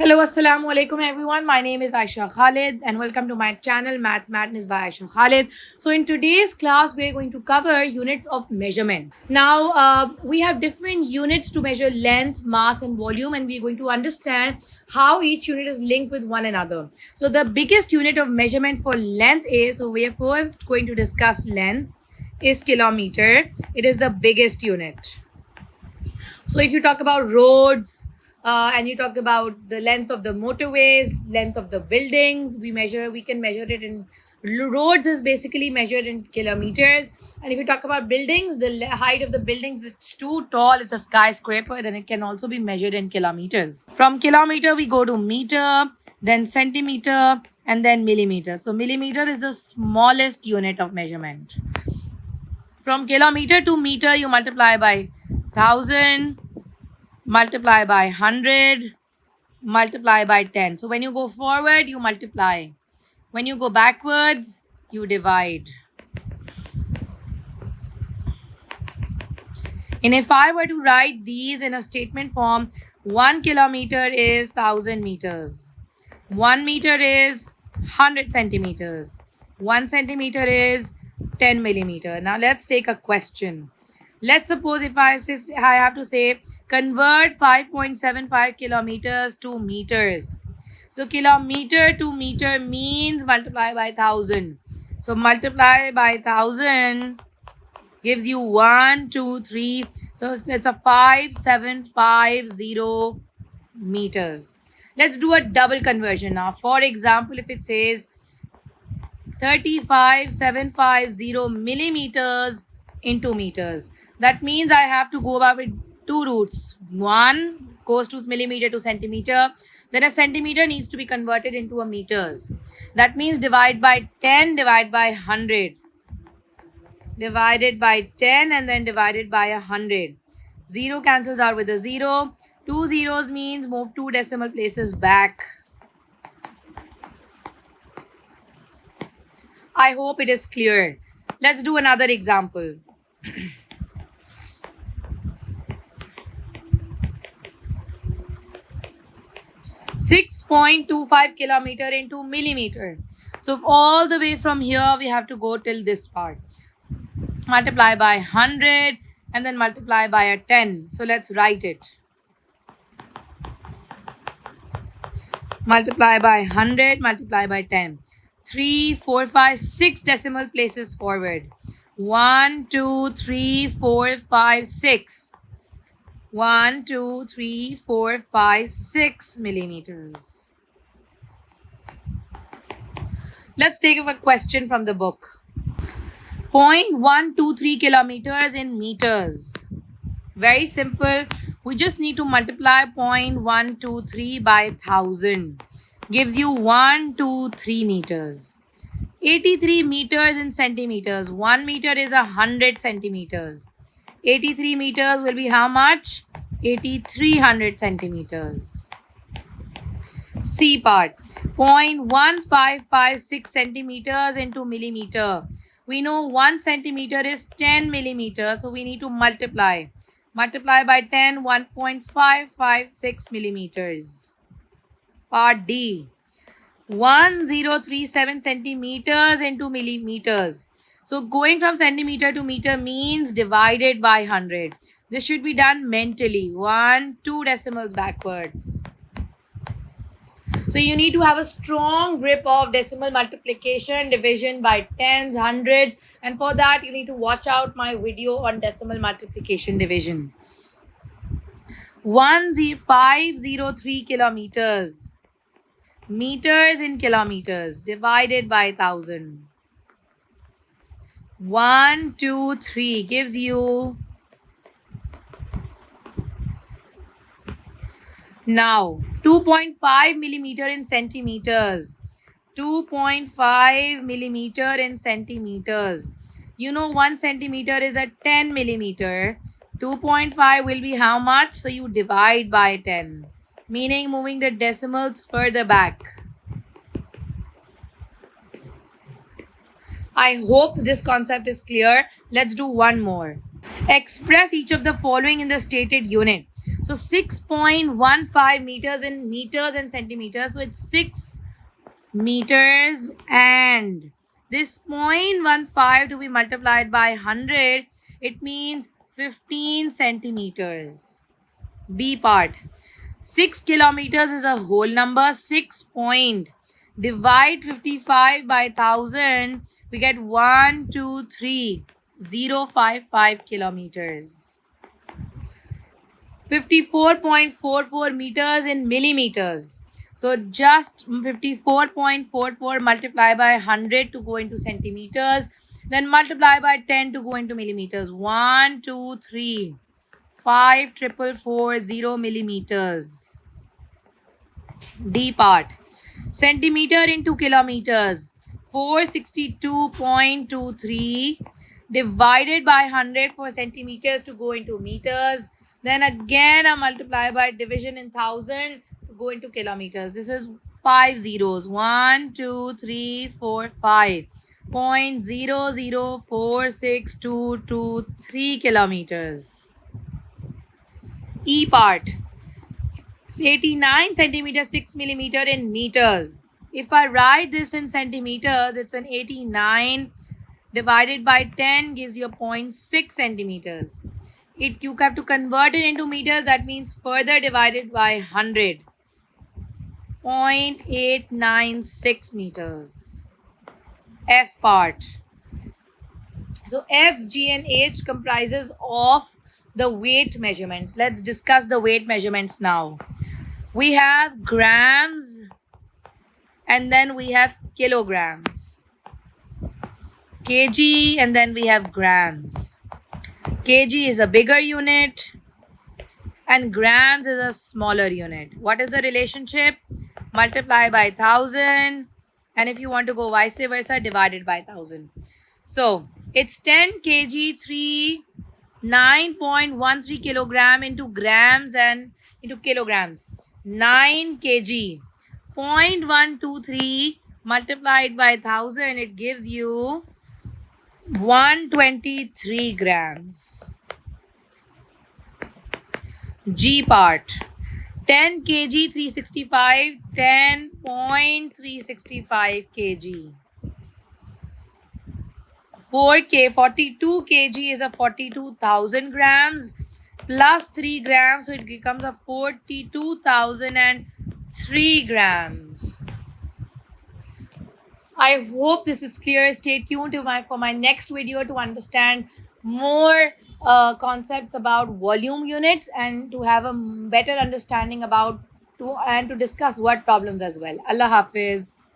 Hello, assalamu alaikum everyone. My name is Aisha Khalid and welcome to my channel Math Madness by Aisha Khalid. So in today's class, we're going to cover units of measurement. Now, we have different units to measure length, mass and volume, and we're going to understand how each unit is linked with one another. So the biggest unit of measurement for length is, so we are first going to discuss length, is kilometer. It is the biggest unit. So if you talk about roads, and you talk about the length of the motorways, length of the buildings, we can measure it in roads is basically measured in kilometers. And if you talk about buildings, the height of the buildings, it's too tall, it's a skyscraper, then it can also be measured in kilometers. From kilometer, we go to meter, then centimeter, and then millimeter. So millimeter is the smallest unit of measurement. From kilometer to meter, you multiply by 1000, multiply by 100, multiply by 10. So when you go forward, you multiply. When you go backwards, you divide. And if I were to write these in a statement form, 1 kilometer is 1000 meters. 1 meter is 100 centimeters. 1 centimeter is 10 millimeter. Now let's take a question. Let's suppose if I have to say convert 5.75 kilometers to meters. So kilometer to meter means multiply by 1000. So multiply by 1000 gives you 1, 2, 3. So it's a 5750 meters. Let's do a double conversion now. For example, if it says 35750 millimeters into meters, that means I have to go about with two routes. One goes to millimeter to centimeter, then a centimeter needs to be converted into a meters. That means divide by 10, divide by 100, divided by 10 and then divided by 100. 0 cancels out with a 0. 2 zeros means move 2 decimal places back. I hope it is clear. Let's do another example. 6.25 kilometer into millimeter. So all the way from here, we have to go till this part. Multiply by 100 and then multiply by a 10. So let's write it. Multiply by 100, multiply by 10. 3, 4, 5, 6 decimal places forward. 1, 2, 3, 4, 5, 6. 1, 2, 3, 4, 5, 6 millimeters. Let's take a question from the book. 0.123 kilometers in meters. Very simple. We just need to multiply 0.123 by 1000. Gives you 123 meters. 83 meters in centimeters. 1 meter is 100 centimeters. 83 meters will be how much? 8300 centimeters. C part. 0.1556 centimeters into millimeter. We know 1 centimeter is 10 millimeters, so we need to multiply. Multiply by 10, 1.556 millimeters. Part D. 1037 centimeters into millimeters. So going from centimeter to meter means divided by 100. This should be done mentally. 2 decimals backwards. So you need to have a strong grip of decimal multiplication, division by tens, hundreds. And for that, you need to watch out my video on decimal multiplication division. 503 kilometers. Meters in kilometers divided by 1000. 1, 2, 3 gives you. Now 2.5 millimeter in centimeters. 2.5 millimeter in centimeters. You know 1 centimeter is a 10 millimeter. 2.5 will be how much? So you divide by 10. Meaning moving the decimals further back. I hope this concept is clear. Let's do one more. Express each of the following in the stated unit. So 6.15 meters in meters and centimeters. So it's 6 meters, and this 0.15 to be multiplied by 100, it means 15 centimeters. B part. 6 kilometers is a whole number. 6 point. Divide 55 by 1000. We get 123,055 kilometers. 54.44 meters in millimeters. So just 54.44 multiply by 100 to go into centimeters. Then multiply by 10 to go into millimeters. 1, 2, 3, 5, 444, millimeters. D part. Centimeter into kilometers. 462.23 divided by 100 for centimeters to go into meters. Then again a multiply by division in 1000 to go into kilometers. This is 5 zeros. 1, 2, 3, 4, 5. 0.00462223 kilometers. E part. 89 centimeters, 6 millimeter in meters. If I write this in centimeters, it's an 89 divided by 10 gives you a 0.6 centimeters. You have to convert it into meters. That means further divided by 100. 0.896 meters. F part. So F, G and H comprises of the weight measurements. Let's discuss the weight measurements now. We have grams and then we have kilograms. Kg and then we have grams. Kg is a bigger unit and grams is a smaller unit. What is the relationship? Multiply by 1000, and if you want to go vice versa, divided by 1000. So it's 10 kg 9.13 kilogram into grams and into kilograms. 9 kg 0.123 multiplied by 1000, it gives you 123 grams. G part. 10 kg 365, 10.365 kg. 42 kg is a 42,000 grams plus 3 grams, so it becomes a 42,003 grams. I hope this is clear. Stay tuned for my next video to understand more concepts about volume units and to have a better understanding about and to discuss word problems as well. Allah Hafiz.